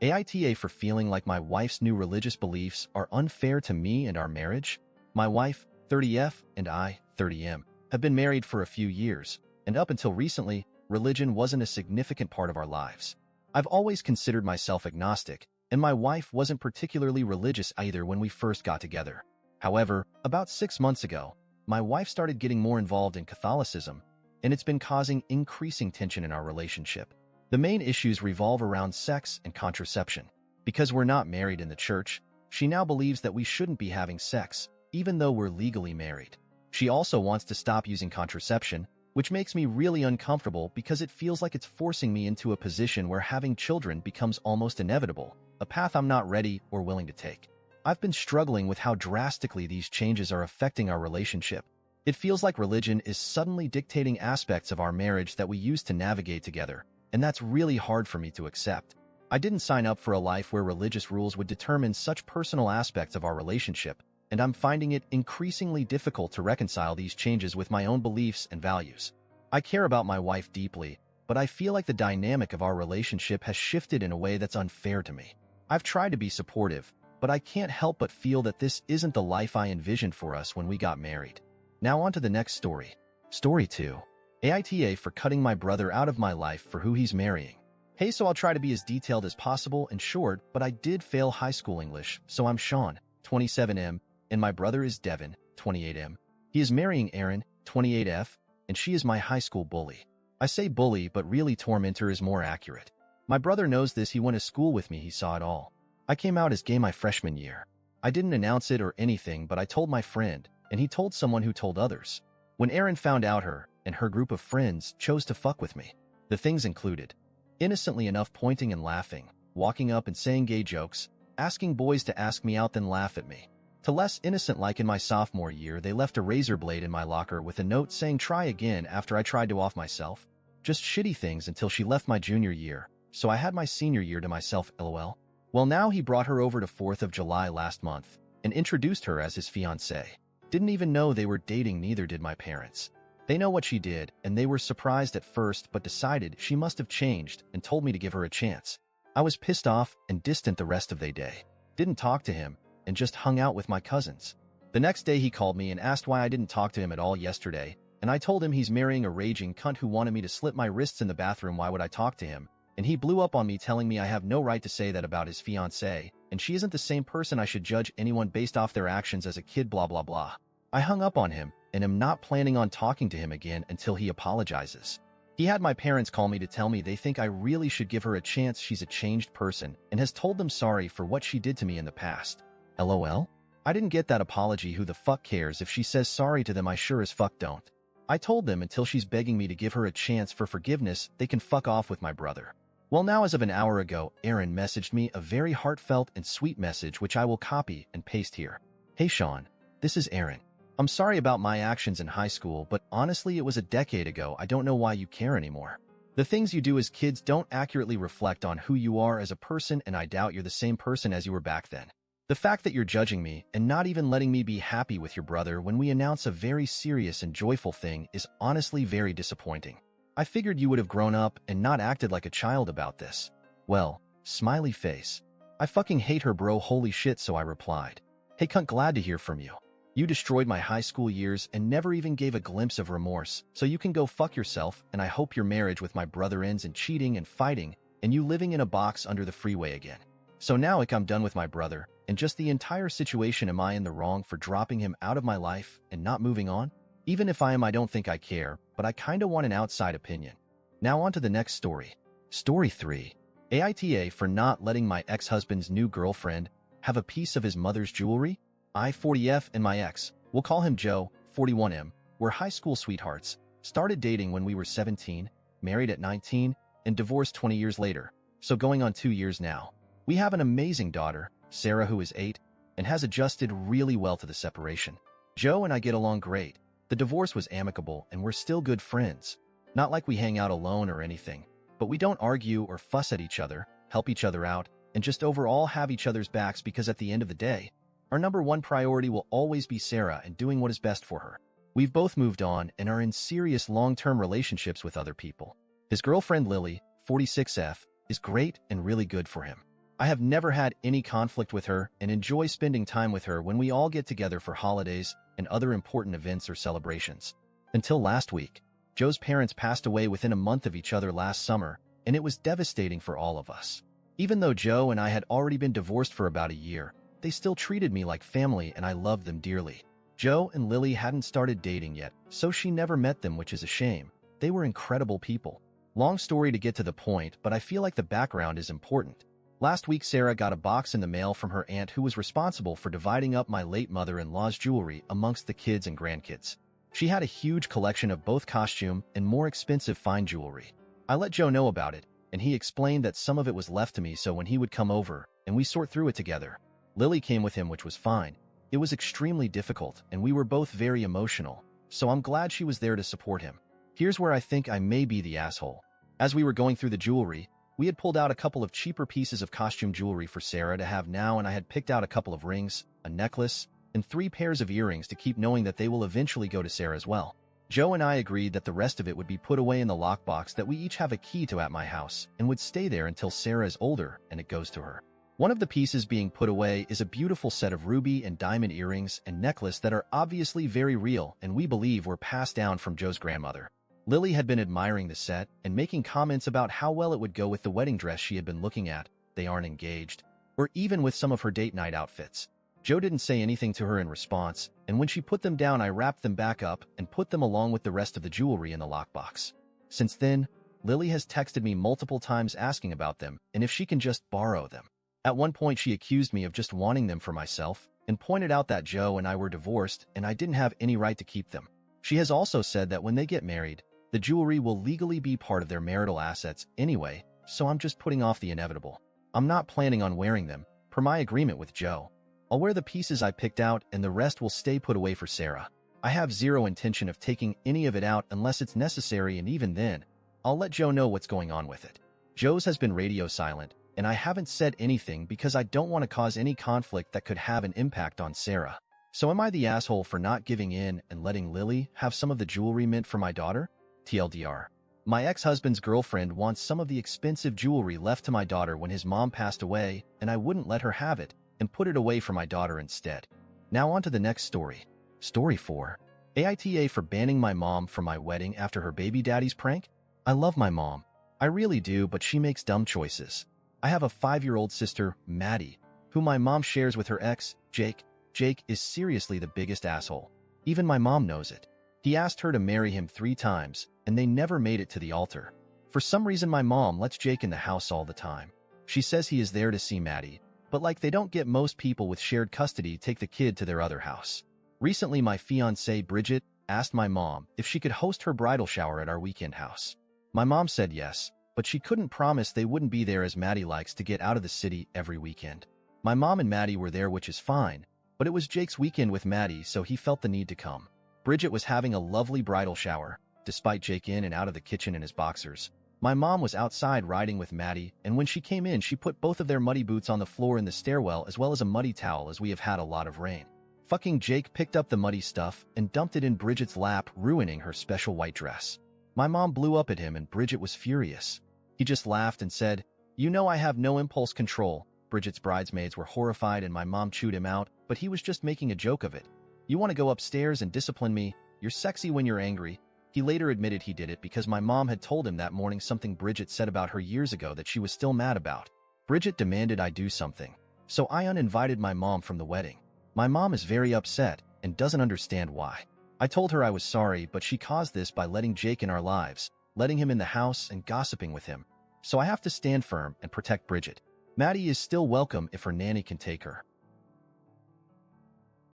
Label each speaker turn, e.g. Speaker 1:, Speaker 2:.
Speaker 1: AITA for feeling like my wife's new religious beliefs are unfair to me and our marriage. My wife, 30F, and I, 30M, have been married for a few years, and up until recently, religion wasn't a significant part of our lives. I've always considered myself agnostic, and my wife wasn't particularly religious either when we first got together. However, about 6 months ago, my wife started getting more involved in Catholicism, and it's been causing increasing tension in our relationship. The main issues revolve around sex and contraception. Because we're not married in the church, she now believes that we shouldn't be having sex, even though we're legally married. She also wants to stop using contraception, which makes me really uncomfortable because it feels like it's forcing me into a position where having children becomes almost inevitable, a path I'm not ready or willing to take. I've been struggling with how drastically these changes are affecting our relationship. It feels like religion is suddenly dictating aspects of our marriage that we used to navigate together, and that's really hard for me to accept. I didn't sign up for a life where religious rules would determine such personal aspects of our relationship, and I'm finding it increasingly difficult to reconcile these changes with my own beliefs and values. I care about my wife deeply, but I feel like the dynamic of our relationship has shifted in a way that's unfair to me. I've tried to be supportive, but I can't help but feel that this isn't the life I envisioned for us when we got married. Now on to the next story. Story 2. AITA for cutting my brother out of my life for who he's marrying. Hey, so I'll try to be as detailed as possible and short, but I did fail high school English, so I'm Sean, 27M, and my brother is Devin, 28M. He is marrying Erin, 28F, and she is my high school bully. I say bully, but really tormentor is more accurate. My brother knows this. He went to school with me. He saw it all. I came out as gay my freshman year. I didn't announce it or anything, but I told my friend, and he told someone who told others. When Erin found out, her and her group of friends chose to fuck with me. The things included, innocently enough, pointing and laughing, walking up and saying gay jokes, asking boys to ask me out then laugh at me. To less innocent, like in my sophomore year, they left a razor blade in my locker with a note saying try again after I tried to off myself. Just shitty things until she left my junior year, so I had my senior year to myself, lol. Well, now he brought her over to 4th of July last month and introduced her as his fiancée. Didn't even know they were dating, neither did my parents. They know what she did, and they were surprised at first but decided she must have changed and told me to give her a chance. I was pissed off and distant the rest of the day. Didn't talk to him and just hung out with my cousins. The next day he called me and asked why I didn't talk to him at all yesterday, and I told him he's marrying a raging cunt who wanted me to slit my wrists in the bathroom. Why would I talk to him? And he blew up on me, telling me I have no right to say that about his fiancée, and she isn't the same person. I should judge anyone based off their actions as a kid, blah blah blah. I hung up on him and am not planning on talking to him again until he apologizes. He had my parents call me to tell me they think I really should give her a chance. She's a changed person and has told them sorry for what she did to me in the past. LOL? I didn't get that apology. Who the fuck cares if she says sorry to them? I sure as fuck don't. I told them until she's begging me to give her a chance for forgiveness, they can fuck off with my brother. Well, now as of an hour ago, Erin messaged me a very heartfelt and sweet message which I will copy and paste here. Hey Sean, this is Erin. I'm sorry about my actions in high school, but honestly it was a decade ago. I don't know why you care anymore. The things you do as kids don't accurately reflect on who you are as a person, and I doubt you're the same person as you were back then. The fact that you're judging me and not even letting me be happy with your brother when we announce a very serious and joyful thing is honestly very disappointing. I figured you would have grown up and not acted like a child about this. Well, smiley face. I fucking hate her, bro, holy shit. So I replied, hey cunt, glad to hear from you. You destroyed my high school years and never even gave a glimpse of remorse, so you can go fuck yourself, and I hope your marriage with my brother ends in cheating and fighting and you living in a box under the freeway again. So now I'm done with my brother and just the entire situation. Am I in the wrong for dropping him out of my life and not moving on? Even if I am, I don't think I care, but I kinda want an outside opinion. Now on to the next story. Story 3. AITA for not letting my ex-husband's new girlfriend have a piece of his mother's jewelry. I, 40F, and my ex, we'll call him Joe, 41M, were high school sweethearts, started dating when we were 17, married at 19, and divorced 20 years later, so going on 2 years now. We have an amazing daughter, Sarah, who is 8, and has adjusted really well to the separation. Joe and I get along great. The divorce was amicable and we're still good friends. Not like we hang out alone or anything, but we don't argue or fuss at each other, help each other out, and just overall have each other's backs, because at the end of the day, our number one priority will always be Sarah and doing what is best for her. We've both moved on and are in serious long-term relationships with other people. His girlfriend Lily, 46F, is great and really good for him. I have never had any conflict with her and enjoy spending time with her when we all get together for holidays and other important events or celebrations. Until last week, Joe's parents passed away within a month of each other last summer, and it was devastating for all of us. Even though Joe and I had already been divorced for about a year, they still treated me like family and I loved them dearly. Joe and Lily hadn't started dating yet, so she never met them, which is a shame. They were incredible people. Long story to get to the point, but I feel like the background is important. Last week, Sarah got a box in the mail from her aunt who was responsible for dividing up my late mother-in-law's jewelry amongst the kids and grandkids. She had a huge collection of both costume and more expensive fine jewelry. I let Joe know about it, and he explained that some of it was left to me so when he would come over, and we sort through it together. Lily came with him, which was fine. It was extremely difficult, and we were both very emotional, so I'm glad she was there to support him. Here's where I think I may be the asshole. As we were going through the jewelry, we had pulled out a couple of cheaper pieces of costume jewelry for Sarah to have now, and I had picked out a couple of rings, a necklace, and 3 pairs of earrings to keep, knowing that they will eventually go to Sarah as well. Joe and I agreed that the rest of it would be put away in the lockbox that we each have a key to at my house and would stay there until Sarah is older and it goes to her. One of the pieces being put away is a beautiful set of ruby and diamond earrings and necklace that are obviously very real and we believe were passed down from Joe's grandmother. Lily had been admiring the set and making comments about how well it would go with the wedding dress she had been looking at. They aren't engaged, or even with some of her date night outfits. Joe didn't say anything to her in response, and when she put them down, I wrapped them back up and put them along with the rest of the jewelry in the lockbox. Since then, Lily has texted me multiple times asking about them and if she can just borrow them. At one point, she accused me of just wanting them for myself and pointed out that Joe and I were divorced and I didn't have any right to keep them. She has also said that when they get married, the jewelry will legally be part of their marital assets anyway, so I'm just putting off the inevitable. I'm not planning on wearing them, per my agreement with Joe. I'll wear the pieces I picked out and the rest will stay put away for Sarah. I have zero intention of taking any of it out unless it's necessary, and even then, I'll let Joe know what's going on with it. Joe's has been radio silent, and I haven't said anything because I don't want to cause any conflict that could have an impact on Sarah. So am I the asshole for not giving in and letting Lily have some of the jewelry meant for my daughter? TLDR. My ex-husband's girlfriend wants some of the expensive jewelry left to my daughter when his mom passed away, and I wouldn't let her have it and put it away for my daughter instead. Now on to the next story. Story 4. AITA for banning my mom from my wedding after her baby daddy's prank? I love my mom. I really do, but she makes dumb choices. I have a 5-year-old sister, Maddie, who my mom shares with her ex, Jake. Jake is seriously the biggest asshole. Even my mom knows it. He asked her to marry him 3 times, and they never made it to the altar. For some reason, my mom lets Jake in the house all the time. She says he is there to see Maddie, but like they don't get most people with shared custody take the kid to their other house. Recently, my fiancée, Bridget, asked my mom if she could host her bridal shower at our weekend house. My mom said yes, but she couldn't promise they wouldn't be there as Maddie likes to get out of the city every weekend. My mom and Maddie were there, which is fine, but it was Jake's weekend with Maddie, so he felt the need to come. Bridget was having a lovely bridal shower, despite Jake in and out of the kitchen in his boxers. My mom was outside riding with Maddie, and when she came in, she put both of their muddy boots on the floor in the stairwell as well as a muddy towel, as we have had a lot of rain. Fucking Jake picked up the muddy stuff and dumped it in Bridget's lap, ruining her special white dress. My mom blew up at him and Bridget was furious. He just laughed and said, "You know I have no impulse control." Bridget's bridesmaids were horrified and my mom chewed him out, but he was just making a joke of it. "You want to go upstairs and discipline me? You're sexy when you're angry." He later admitted he did it because my mom had told him that morning something Bridget said about her years ago that she was still mad about. Bridget demanded I do something, so I uninvited my mom from the wedding. My mom is very upset and doesn't understand why. I told her I was sorry, but she caused this by letting Jake in our lives, letting him in the house and gossiping with him. So I have to stand firm and protect Bridget. Maddie is still welcome if her nanny can take her.